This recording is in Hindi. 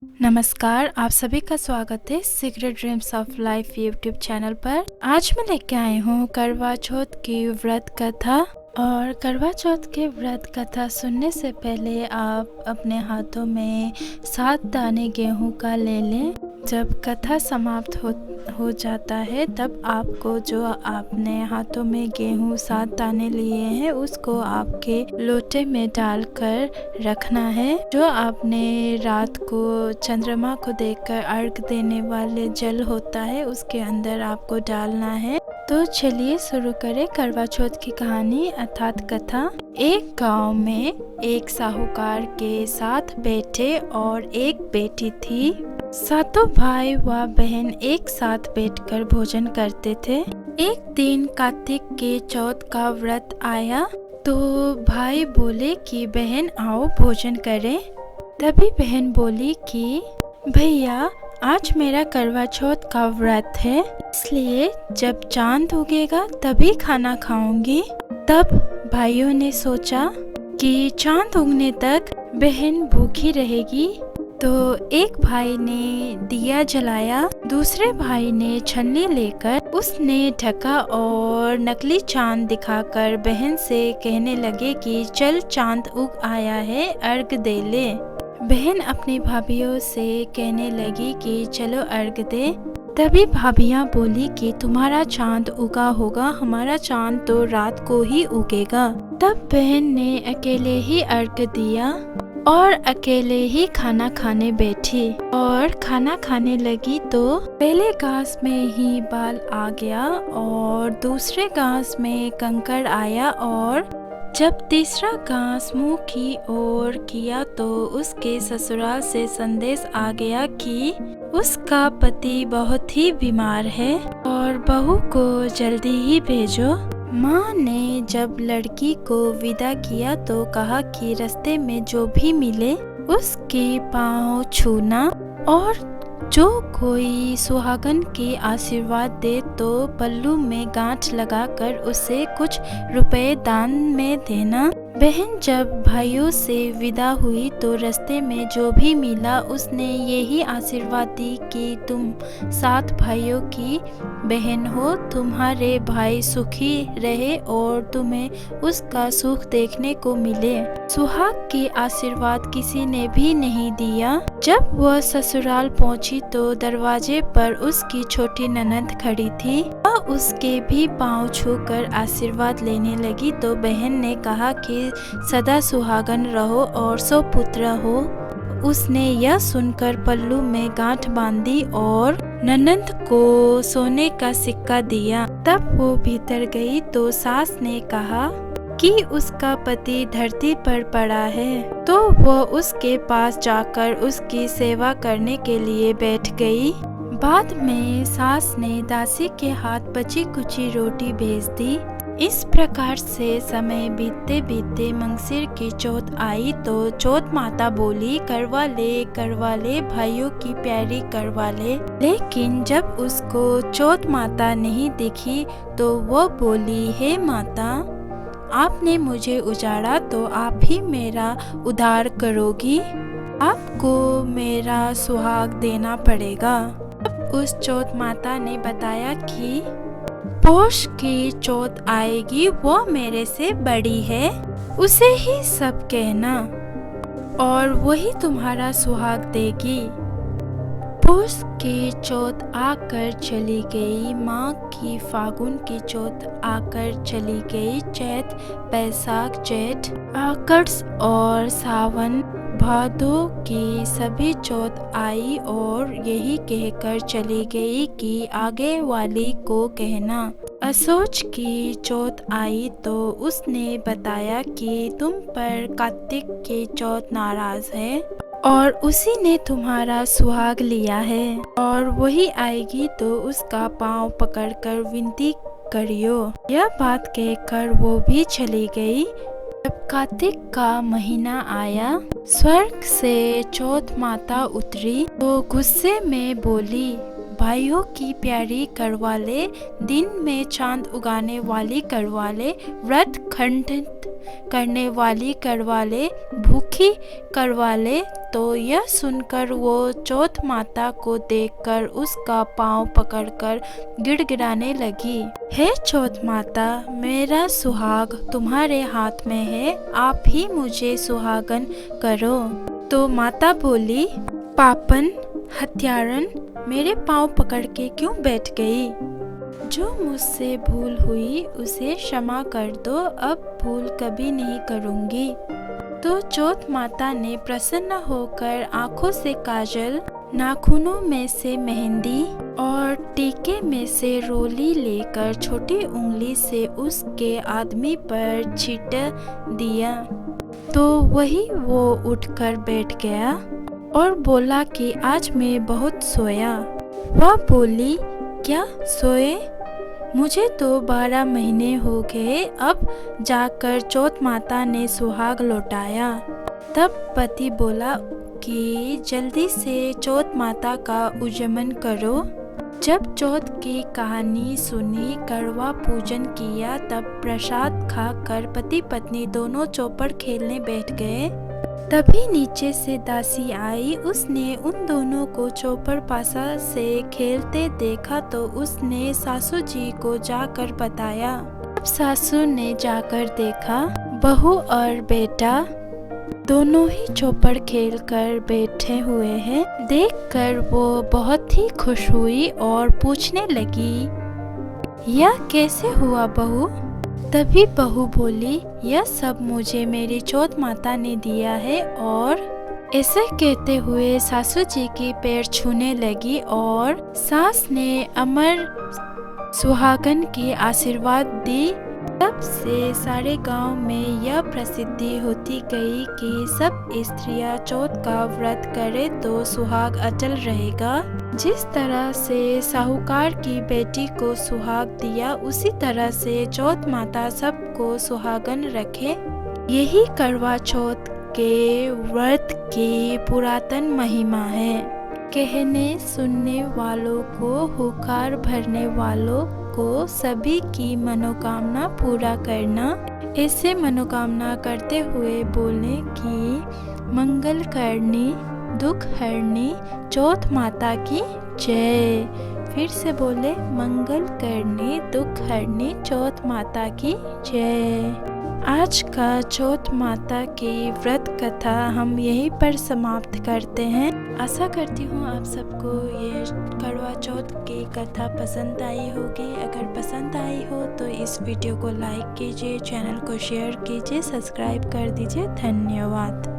नमस्कार, आप सभी का स्वागत है secret dreams of life YouTube channel पर। आज मैं लेके आई हूँ करवा चौथ की व्रत कथा। और करवा चौथ के व्रत कथा सुनने से पहले आप अपने हाथों में 7 दाने गेहूं का ले लें। जब कथा समाप्त हो जाता है तब आपको जो आपने हाथों में गेहूं 7 दाने लिए हैं उसको आपके लोटे में डालकर रखना है। जो आपने रात को चंद्रमा को देखकर अर्घ देने वाले जल होता है उसके अंदर आपको डालना है। तो चलिए शुरू करें करवा चौथ की कहानी अर्थात कथा। एक गांव में एक साहूकार के 7 बेटे और एक बेटी थी। सातों भाई व बहन एक साथ बैठकर भोजन करते थे। एक दिन कार्तिक के चौथ का व्रत आया तो भाई बोले कि बहन आओ भोजन करें। तभी बहन बोली कि भैया आज मेरा करवा चौथ का व्रत है, इसलिए जब चांद उगेगा तभी खाना खाऊंगी। तब भाइयों ने सोचा कि चांद उगने तक बहन भूखी रहेगी, तो एक भाई ने दिया जलाया, दूसरे भाई ने छन्नी लेकर उसने ढका और नकली चांद दिखाकर बहन से कहने लगे कि चल चांद उग आया है, अर्घ दे ले। बहन अपनी भाभीियों से कहने लगी कि चलो अर्घ दे। तभी भाभियां बोली कि तुम्हारा चांद उगा होगा, हमारा चांद तो रात को ही उगेगा। तब बहन ने अकेले ही अर्घ दिया और अकेले ही खाना खाने बैठी और खाना खाने लगी तो पहले घास में ही बाल आ गया और दूसरे घास में कंकड़ आया और जब तीसरा घास मुंह की ओर किया तो उसके ससुराल से संदेश आ गया कि उसका पति बहुत ही बीमार है और बहू को जल्दी ही भेजो। माँ ने जब लड़की को विदा किया तो कहा कि रास्ते में जो भी मिले उसके पांव छूना और जो कोई सुहागन के आशीर्वाद दे तो पल्लू में गांठ लगाकर उसे कुछ रुपए दान में देना। बहन जब भाइयों से विदा हुई तो रास्ते में जो भी मिला उसने यही आशीर्वाद दी कि तुम 7 भाइयों की बहन हो, तुम्हारे भाई सुखी रहे और तुम्हें उसका सुख देखने को मिले। सुहाग के आशीर्वाद किसी ने भी नहीं दिया। जब वह ससुराल पहुंची तो दरवाजे पर उसकी छोटी ननद खड़ी थी। वह उसके भी पांव छूकर आशीर्वाद लेने लगी तो बहन ने कहा कि सदा सुहागन रहो और सुपुत्र हो। उसने यह सुनकर पल्लू में गांठ बांधी और ननद को सोने का सिक्का दिया। तब वो भीतर गई तो सास ने कहा कि उसका पति धरती पर पड़ा है, तो वह उसके पास जाकर उसकी सेवा करने के लिए बैठ गई। बाद में सास ने दासी के हाथ बची कुची रोटी भेज दी। इस प्रकार से समय बीतते बीतते मंगसिर की चौथ आई तो चौथ माता बोली करवा ले भाइयों की प्यारी करवा ले। लेकिन जब उसको चौथ माता नहीं दिखी तो वो बोली हे माता, आपने मुझे उजाड़ा तो आप ही मेरा उद्धार करोगी, आपको मेरा सुहाग देना पड़ेगा। उस चौथ माता ने बताया कि पोष की चौथ आएगी, वो मेरे से बड़ी है, उसे ही सब कहना और वही तुम्हारा सुहाग देगी। पोष की चौथ आकर चली गई, माँ की फागुन की चौथ आकर चली गई, चैत बैसाख जेठ आकर्ष और सावन भादो की सभी चौथ आई और यही कहकर चली गई कि आगे वाली को कहना। असोच की चौथ आई तो उसने बताया कि तुम पर कार्तिक की चौथ नाराज है और उसी ने तुम्हारा सुहाग लिया है और वही आएगी तो उसका पांव पकड़कर विनती करियो। यह बात कहकर वो भी चली गई। जब कार्तिक का महीना आया, स्वर्ग से चौथ माता उतरी तो गुस्से में बोली, भाइयों की प्यारी करवाले, दिन में चांद उगाने वाली करवाले, व्रत खंडित करने वाली करवाले, भूखी करवाले, तो यह सुनकर वो चौथ माता को देखकर उसका पाँव पकड़कर गिड़गिड़ाने लगी। हे चौथ माता, मेरा सुहाग तुम्हारे हाथ में है, आप ही मुझे सुहागन करो। तो माता बोली, पापन हत्यारन, मेरे पाँव पकड़ के क्यों बैठ गई? जो मुझसे भूल हुई उसे क्षमा कर दो, अब भूल कभी नहीं करूँगी। तो चौथ माता ने प्रसन्न होकर आँखों से काजल, नाखूनों में से मेहंदी और टीके में से रोली लेकर छोटी उंगली से उसके आदमी पर छींट दिया। तो वही वो उठकर बैठ गया और बोला कि आज मैं बहुत सोया। वह बोली, क्या सोए? मुझे तो 12 महीने हो गए। अब जाकर चौथ माता ने सुहाग लौटाया। तब पति बोला कि जल्दी से चौथ माता का उजमन करो। जब चौथ की कहानी सुनी, करवा पूजन किया, तब प्रसाद खाकर पति पत्नी दोनों चौपड़ खेलने बैठ गए। तभी नीचे से दासी आई। उसने उन दोनों को चौपड़ पासा से खेलते देखा तो उसने सासू जी को जाकर बताया। अब सासू ने जाकर देखा, बहू और बेटा दोनों ही चौपड़ खेल कर बैठे हुए हैं। देखकर वो बहुत ही खुश हुई और पूछने लगी, यह कैसे हुआ बहू? तभी बहू बोली, यह सब मुझे मेरी चौथ माता ने दिया है। और ऐसे कहते हुए सासू जी की पैर छूने लगी और सास ने अमर सुहागन की आशीर्वाद दी। तब से सारे गांव में यह प्रसिद्धि होती गई कि सब स्त्रियां चौथ का व्रत करे तो सुहाग अचल रहेगा। जिस तरह से साहूकार की बेटी को सुहाग दिया, उसी तरह से चौथ माता सबको सुहागन रखे। यही करवा चौथ के व्रत की पुरातन महिमा है। कहने सुनने वालों को, हुकार भरने वालों को सभी की मनोकामना पूरा करना। ऐसे मनोकामना करते हुए बोले कि मंगल करनी, दुख हरनी, चौथ माता की जय। फिर से बोले, मंगल करनी, दुख हरनी, चौथ माता की जय। आज का चौथ माता की व्रत कथा हम यहीं पर समाप्त करते हैं। आशा करती हूँ आप सबको ये करवा चौथ की कथा पसंद आई होगी। अगर पसंद आई हो तो इस वीडियो को लाइक कीजिए, चैनल को शेयर कीजिए, सब्सक्राइब कर दीजिए। धन्यवाद।